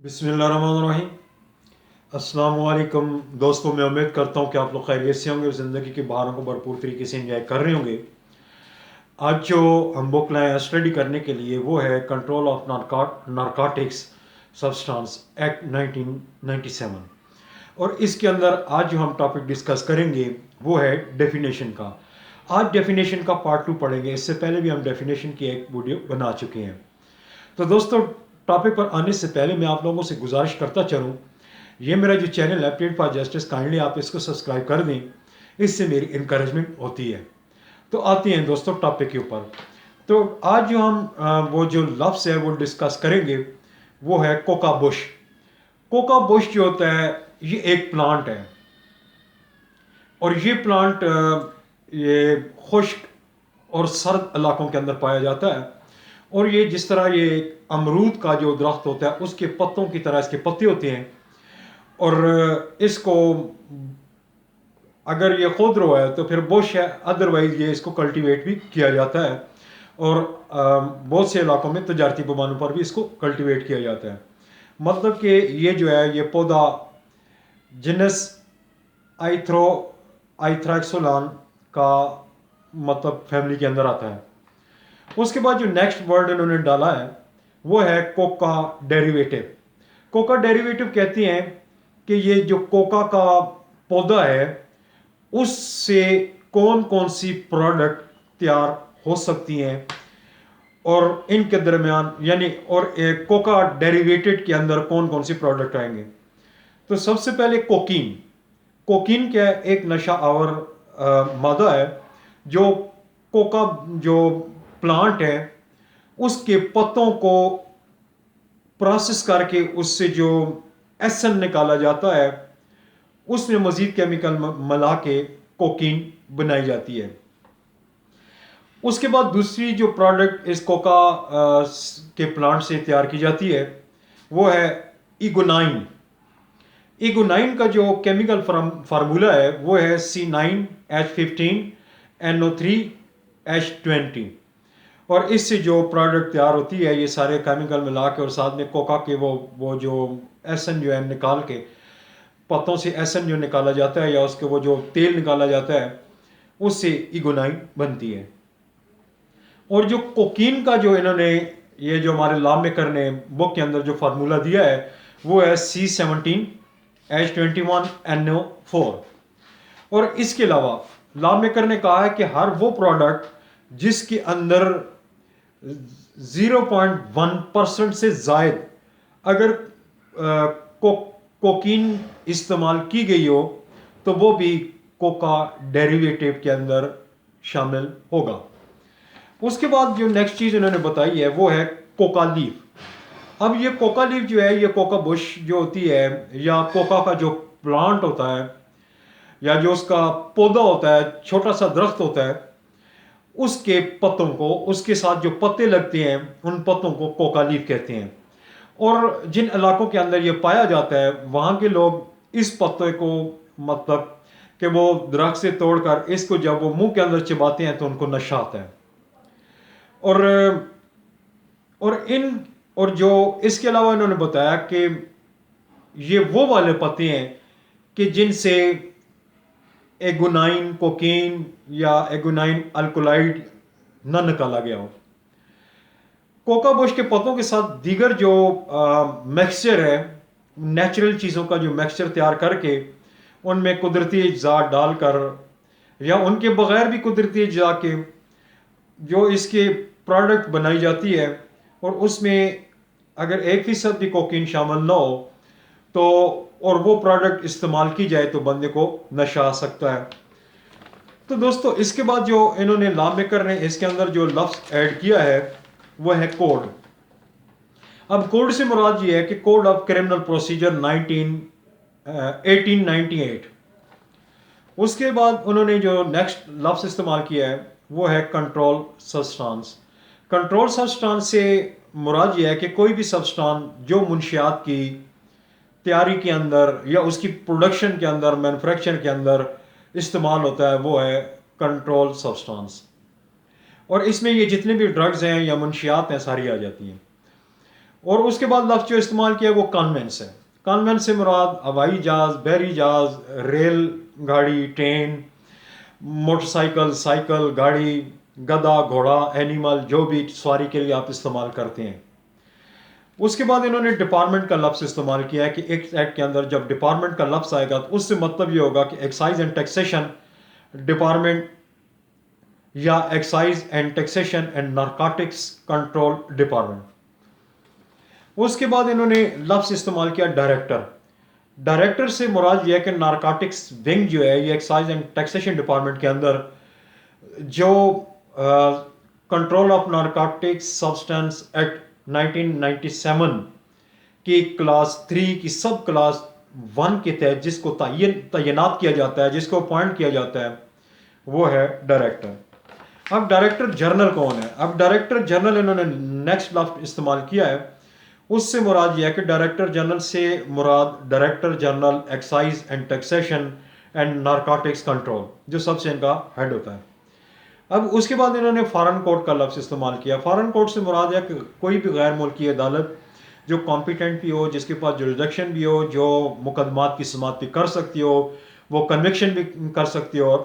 बिस्मिल्लाहिर्रहमानिर्रहीम। अस्सलाम वालेकुम दोस्तों, मैं उम्मीद करता हूँ कि आप लोग खैरियत से होंगे और ज़िंदगी की बहारों को भरपूर तरीके से एंजॉय कर रहे होंगे। आज जो हम बुक लाए हैं स्टडी करने के लिए वो है control of narcotics substance act 1997। और इसके अंदर आज जो हम टॉपिक डिस्कस करेंगे वो है डेफिनेशन का। आज डेफिनेशन का पार्ट 2 पढ़ेंगे। इससे पहले भी हम डेफिनेशन की एक वीडियो बना चुके हैं। तो दोस्तों, टॉपिक पर आने से पहले मैं आप लोगों से गुजारिश करता चलूँ, ये मेरा जो चैनल है प्लेट फॉर जस्टिस, काइंडली आप इसको सब्सक्राइब कर दें, इससे मेरी इंकरेजमेंट होती है। तो आते हैं दोस्तों टॉपिक के ऊपर। तो आज जो हम वो जो लफ्ज़ है वो डिस्कस करेंगे वो है कोका बुश। कोका बुश जो होता है ये एक प्लांट है और ये प्लांट ये खुश्क और सर्द इलाकों के अंदर पाया जाता है। और ये जिस तरह ये अमरूद का जो दरख्त होता है उसके पत्तों की तरह इसके पत्ते होते हैं। और इसको अगर ये खुदरो है तो फिर बुश है, अदरवाइज ये इसको कल्टीवेट भी किया जाता है। और बहुत से इलाकों में तजारती पैमानों पर भी इसको कल्टीवेट किया जाता है। मतलब कि ये जो है ये पौधा जिनस आइथ्रोक्सोलान का मतलब फैमिली के अंदर आता है। उसके बाद जो नेक्स्ट वर्ड इन्होंने डाला है वो है कोका डेरिवेटिव। कोका डेरिवेटिव कहते हैं कि ये जो कोका का पौधा है उससे कौन कौन सी प्रोडक्ट तैयार हो सकती हैं और इनके दरमियान यानी और एक कोका डेरिवेटेड के अंदर कौन कौन सी प्रोडक्ट आएंगे। तो सबसे पहले कोकीन। कोकीन क्या है? एक नशा आवर मादा है जो कोका जो प्लांट है उसके पत्तों को प्रोसेस करके उससे जो एसन निकाला जाता है उसमें मजीद केमिकल मिला के कोकीन बनाई जाती है। उसके बाद दूसरी जो प्रोडक्ट इस कोका के प्लांट से तैयार की जाती है वो है इगोनाइन। इगोनाइन का जो केमिकल फार्मूला है वो है C9H15NO3H20। और इससे जो प्रोडक्ट तैयार होती है ये सारे केमिकल मिला के और साथ में कोका के वो जो एसन जो है निकाल के पत्तों से एसन जो निकाला जाता है या उसके वो जो तेल निकाला जाता है उससे इगोनाइन बनती है। और जो कोकीन का जो इन्होंने ये जो हमारे लॉ मेकर ने बुक के अंदर जो फार्मूला दिया है वो है C17H21NO4। और इसके अलावा लॉ मेकर ने कहा है कि हर वो प्रोडक्ट जिसके अंदर 0.1% से जायद अगर कोकीन इस्तेमाल की गई हो तो वो भी कोका डेरिवेटिव के अंदर शामिल होगा। उसके बाद जो नेक्स्ट चीज़ इन्होंने बताई है वो है कोका लीफ। अब ये कोका लीफ जो है ये कोका बुश जो होती है या कोका का जो प्लांट होता है या जो उसका पौधा होता है, छोटा सा दरख्त होता है, उसके पत्तों को उसके साथ जो पत्ते लगते हैं उन पत्तों को कोका लीफ कहते हैं। और जिन इलाकों के अंदर ये पाया जाता है वहाँ के लोग इस पत्ते को मतलब कि वो दरख्त से तोड़कर इसको जब वो मुंह के अंदर चबाते हैं तो उनको नशा आता है। और जो इसके अलावा इन्होंने बताया कि ये वो वाले पत्ते हैं कि जिनसे एगोनाइन कोकीन या एगोनाइन अल्कोलाइड न निकाला गया हो। कोका बुश के पत्तों के साथ दीगर जो मिक्सचर है, नेचुरल चीज़ों का जो मिक्सचर तैयार करके उनमें कुदरती अज्जा डालकर या उनके बगैर भी कुदरती अज्जा के जो इसके प्रोडक्ट बनाई जाती है और उसमें अगर 1% भी कोकीन शामिल ना हो तो और वो प्रोडक्ट इस्तेमाल की जाए तो बंदे को नशा आ सकता है। तो दोस्तों, इसके बाद जो इन्होंने लॉ मेकर ने इसके अंदर जो लफ्ज़ ऐड किया है वो है कोड। अब कोड से मुराद ये है कि कोड ऑफ क्रिमिनल प्रोसीजर 1898। उसके बाद उन्होंने जो नेक्स्ट लफ्ज़ इस्तेमाल किया है वो है कंट्रोल सब्सटेंस। कंट्रोल सब्सटेंस से मुराद ये है कि कोई भी सब्सटेंस जो मुनशियात की तैयारी के अंदर या उसकी प्रोडक्शन के अंदर, मैन्युफैक्चर के अंदर इस्तेमाल होता है वो है कंट्रोल सब्सटेंस। और इसमें ये जितने भी ड्रग्स हैं या मुनशियात हैं सारी आ जाती हैं। और उसके बाद लफ्ज़ जो इस्तेमाल किया वो कॉन्वेंस है। कॉन्वेंस से मुराद हवाई जहाज़, बहरी जहाज़, रेल गाड़ी, ट्रेन, मोटरसाइकिल, साइकिल, गाड़ी, गधा, घोड़ा, एनिमल, जो भी सवारी के लिए आप इस्तेमाल करते हैं। उसके बाद इन्होंने डिपार्टमेंट का लफ्ज़ इस्तेमाल किया है कि एक एक्ट के अंदर जब डिपार्टमेंट का लफ्ज़ आएगा तो उससे मतलब ये होगा कि एक्साइज एंड टैक्सेशन डिपार्टमेंट या excise and taxation and narcotics control department. उसके बाद इन्होंने लफ्ज़ इस्तेमाल किया डायरेक्टर। डायरेक्टर से मुराद यह है कि नारकोटिक्स विंग जो है ये एक्साइज एंड टैक्सेशन डिपार्टमेंट के अंदर जो control of narcotics substance act 1997 की क्लास 3 की सब क्लास 1 के तहत जिसको तैनात किया जाता है, जिसको अपॉइंट किया जाता है, वो है डायरेक्टर। अब डायरेक्टर जनरल कौन है? अब डायरेक्टर जनरल इन्होंने नेक्स्ट लफ्ज़ इस्तेमाल किया है, उससे मुराद यह है कि डायरेक्टर जनरल से मुराद director general excise and taxation and narcotics control, जो सबसे इनका हेड होता है। अब उसके बाद इन्होंने फॉरेन कोर्ट का लफ्ज़ इस्तेमाल किया। फॉरेन कोर्ट से मुराद है कि कोई भी गैर मुल्की अदालत जो कॉम्पिटेंट भी हो, जिसके पास जुरिसडिक्शन भी हो, जो मुकदमात की समाअत कर सकती हो, वो कन्विक्शन भी कर सकती हो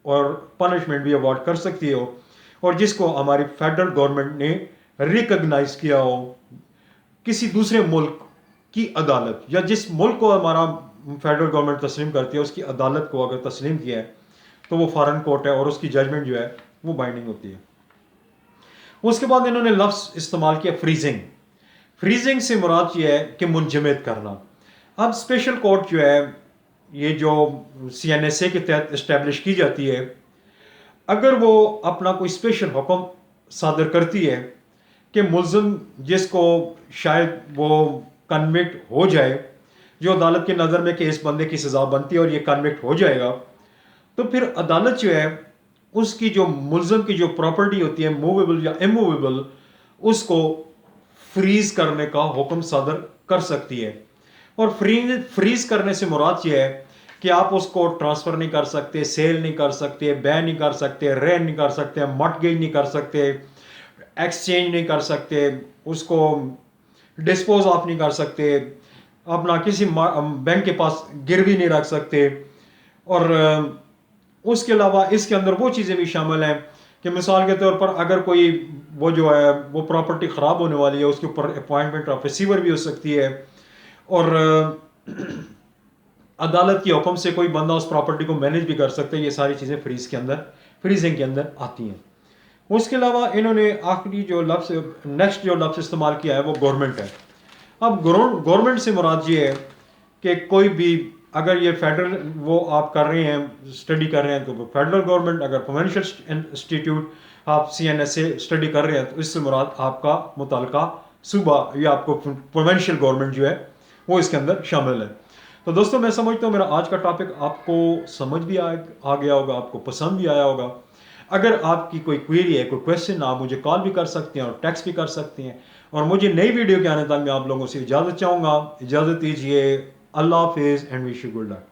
और पनिशमेंट भी अवॉर्ड कर सकती हो, और जिसको हमारी फेडरल गवर्नमेंट ने रिकग्नाइज किया हो किसी दूसरे मुल्क की अदालत, या जिस मुल्क को हमारा फेडरल गवर्नमेंट तस्लीम करती है उसकी अदालत को अगर तस्लीम किया है तो वो फॉरेन कोर्ट है और उसकी जजमेंट जो है वो बाइंडिंग होती है। उसके बाद इन्होंने लफ्ज़ इस्तेमाल किया फ्रीजिंग। फ्रीजिंग से मुराद ये है कि मुंजमद करना। अब स्पेशल कोर्ट जो है ये जो CNSA के तहत इस्टेब्लिश की जाती है, अगर वो अपना कोई स्पेशल हुक्म सादर करती है कि मुल्ज़िम जिसको शायद वो कन्विक्ट हो जाए, जो अदालत की नज़र में कि इस बंदे की सज़ा बनती है और ये कन्विक्ट हो जाएगा, तो फिर अदालत जो है उसकी जो मुल्ज़िम की जो प्रॉपर्टी होती है मूवेबल या इमूवेबल, उसको फ्रीज करने का हुक्म सादर कर सकती है। और फ्रीज करने से मुराद ये है कि आप उसको ट्रांसफ़र नहीं कर सकते, सेल नहीं कर सकते, बैन नहीं कर सकते, रेन नहीं कर सकते, मॉर्टगेज नहीं कर सकते, एक्सचेंज नहीं कर सकते, उसको डिस्पोज ऑफ नहीं कर सकते, अपना किसी बैंक के पास गिरवी नहीं रख सकते। और उसके अलावा इसके अंदर वो चीज़ें भी शामिल हैं कि मिसाल के तौर पर अगर कोई वो जो है वो प्रॉपर्टी ख़राब होने वाली है, उसके ऊपर अपॉइंटमेंट ऑफ रिसीवर भी हो सकती है, और अदालत के हुक्म से कोई बंदा उस प्रॉपर्टी को मैनेज भी कर सकता है। ये सारी चीज़ें फ्रीजिंग के अंदर आती हैं। उसके अलावा इन्होंने आखिरी जो लफ्ज़ नेक्स्ट जो लफ्ज़ इस्तेमाल किया है वो गवर्नमेंट है। अब गवर्नमेंट से मुराद ये है कि कोई भी अगर ये फेडरल वो आप कर रहे हैं, स्टडी कर रहे हैं, तो वो फेडरल गवर्नमेंट, अगर प्रोविंशियल इंस्टीट्यूट आप CNSA स्टडी कर रहे हैं तो इससे मुराद आपका मुतलका सूबा या आपको प्रोविंशियल गवर्नमेंट जो है वो इसके अंदर शामिल है। तो दोस्तों मैं समझता हूँ मेरा आज का टॉपिक आपको समझ भी आ गया होगा, आपको पसंद भी आया होगा। अगर आपकी कोई क्वेरी है, कोई क्वेश्चन, आप मुझे कॉल भी कर सकते हैं और टेक्स्ट भी कर सकते हैं। और मुझे नई वीडियो के आने तक मैं आप लोगों से इजाज़त चाहूँगा। इजाज़त दीजिए। अल्लाह हाफिज़ and wish you good luck.